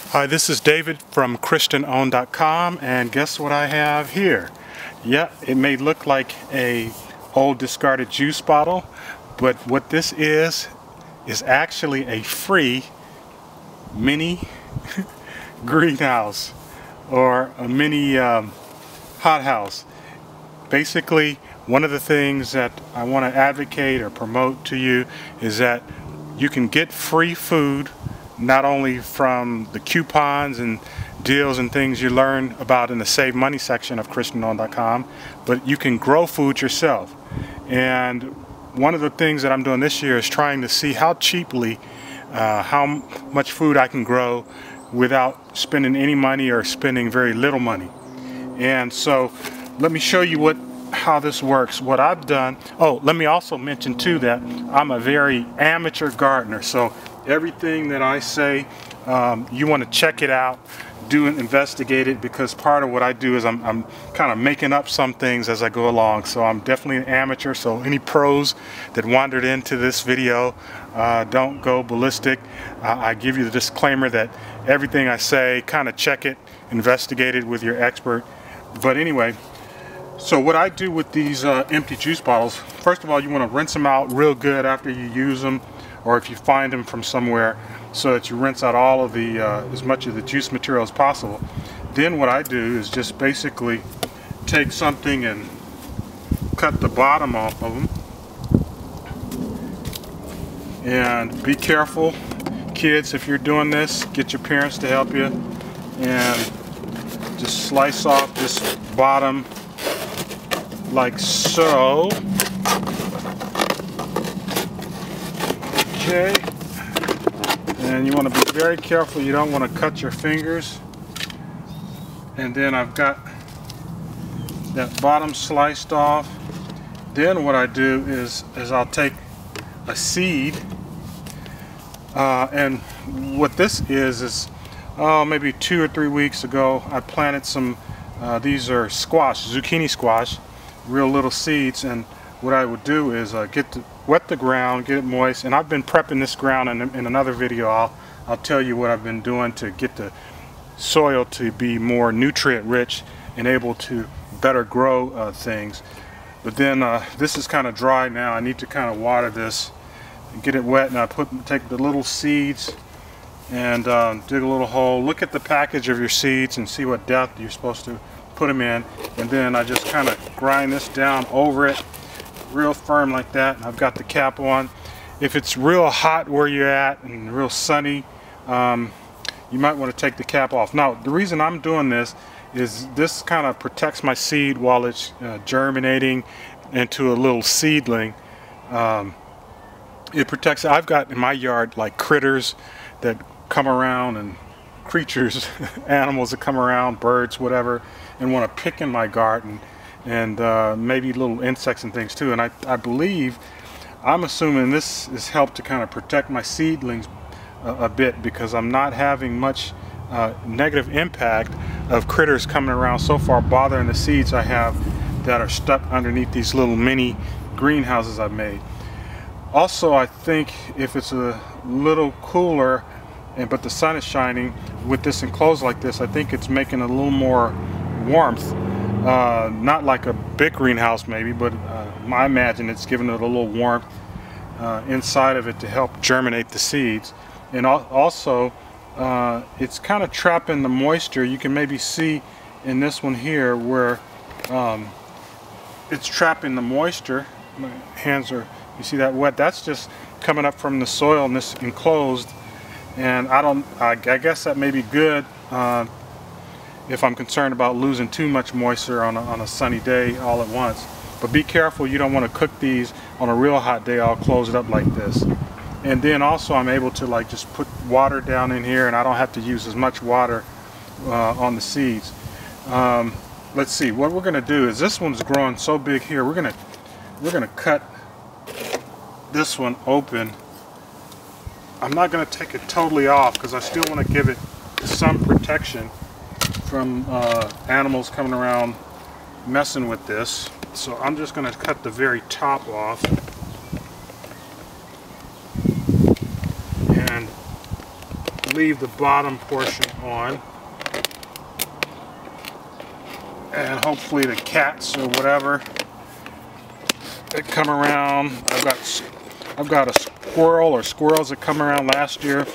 Hi, this is David from ChristianOwned.com, and guess what I have here? Yeah, it may look like a old discarded juice bottle, but what this is actually a free mini greenhouse or a mini hothouse. Basically, one of the things that I want to advocate or promote to you is that you can get free food not only from the coupons and deals and things you learn about in the Save Money section of ChristianOwned.com, but you can grow food yourself. And one of the things that I'm doing this year is trying to see how cheaply, how much food I can grow without spending any money or spending very little money. And so let me show you how this works. What I've done, oh, let me also mention too that I'm a very amateur gardener, so everything that I say, you want to check it out, investigate it, because part of what I do is I'm kind of making up some things as I go along. So I'm definitely an amateur, so any pros that wandered into this video, don't go ballistic. I give you the disclaimer that everything I say, kind of check it, investigate it with your expert. But anyway, so what I do with these empty juice bottles, first of all, you want to rinse them out real good after you use them, or if you find them from somewhere, so that you rinse out all of the as much of the juice material as possible. Then what I do is just basically take something and cut the bottom off of them. And be careful, kids, if you're doing this, get your parents to help you, and just slice off this bottom like so. Okay, and you want to be very careful, you don't want to cut your fingers. And then I've got that bottom sliced off. Then what I do is I'll take a seed, and what this is maybe 2 or 3 weeks ago I planted some, these are squash, zucchini squash, real little seeds. And what I would do is wet the ground, get it moist, and I've been prepping this ground. In another video I'll tell you what I've been doing to get the soil to be more nutrient rich and able to better grow things. But then this is kind of dry now. I need to kind of water this and get it wet, and I take the little seeds and dig a little hole. Look at the package of your seeds and see what depth you're supposed to put them in, and then I just kind of grind this down over it real firm like that. I've got the cap on. If it's real hot where you're at and real sunny, you might want to take the cap off. Now, the reason I'm doing this is this kind of protects my seed while it's germinating into a little seedling. It protects. I've got in my yard like critters that come around, and creatures, animals that come around, birds, whatever, and want to pick in my garden, and maybe little insects and things too. And I believe, I'm assuming this has helped to kind of protect my seedlings a bit, because I'm not having much negative impact of critters coming around so far bothering the seeds I have that are stuck underneath these little mini greenhouses I've made. Also, I think if it's a little cooler but the sun is shining with this enclosed like this, I think it's making a little more warmth. Not like a big greenhouse maybe, but I imagine it's giving it a little warmth inside of it to help germinate the seeds. And also it's kind of trapping the moisture. You can maybe see in this one here where it's trapping the moisture. My hands are, you see that wet? That's just coming up from the soil in this enclosed. And I guess that may be good if I'm concerned about losing too much moisture on a sunny day all at once. But be careful, you don't want to cook these on a real hot day. I'll close it up like this. And then also I'm able to like just put water down in here, and I don't have to use as much water on the seeds. Let's see, what we're going to do is, this one's growing so big here, we're going to cut this one open. I'm not going to take it totally off because I still want to give it some protection from animals coming around messing with this. So I'm just going to cut the very top off. And leave the bottom portion on. And hopefully the cats or whatever that come around. I've got a squirrel or squirrels that come around last year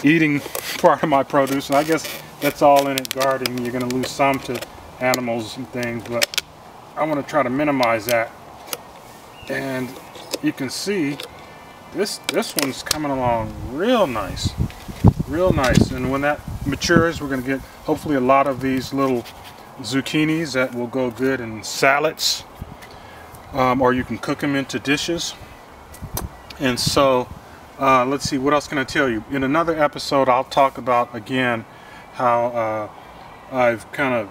eating part of my produce, and I guess that's all in it. Gardening, you're going to lose some to animals and things, but I want to try to minimize that. And you can see this one's coming along real nice, and when that matures, we're going to get hopefully a lot of these little zucchinis that will go good in salads, or you can cook them into dishes. And so let's see, what else can I tell you? In another episode, I'll talk about again how I've kind of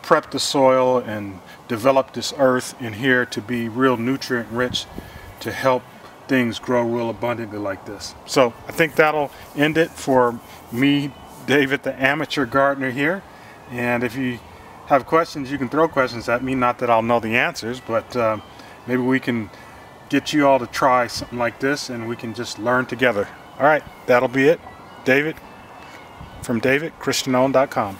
prepped the soil and developed this earth in here to be real nutrient rich, to help things grow real abundantly like this. So I think that'll end it for me, David, the amateur gardener here. And if you have questions, you can throw questions at me. Not that I'll know the answers, but maybe we can get you all to try something like this and we can just learn together. All right, that'll be it. David, from DavidChristianown.com.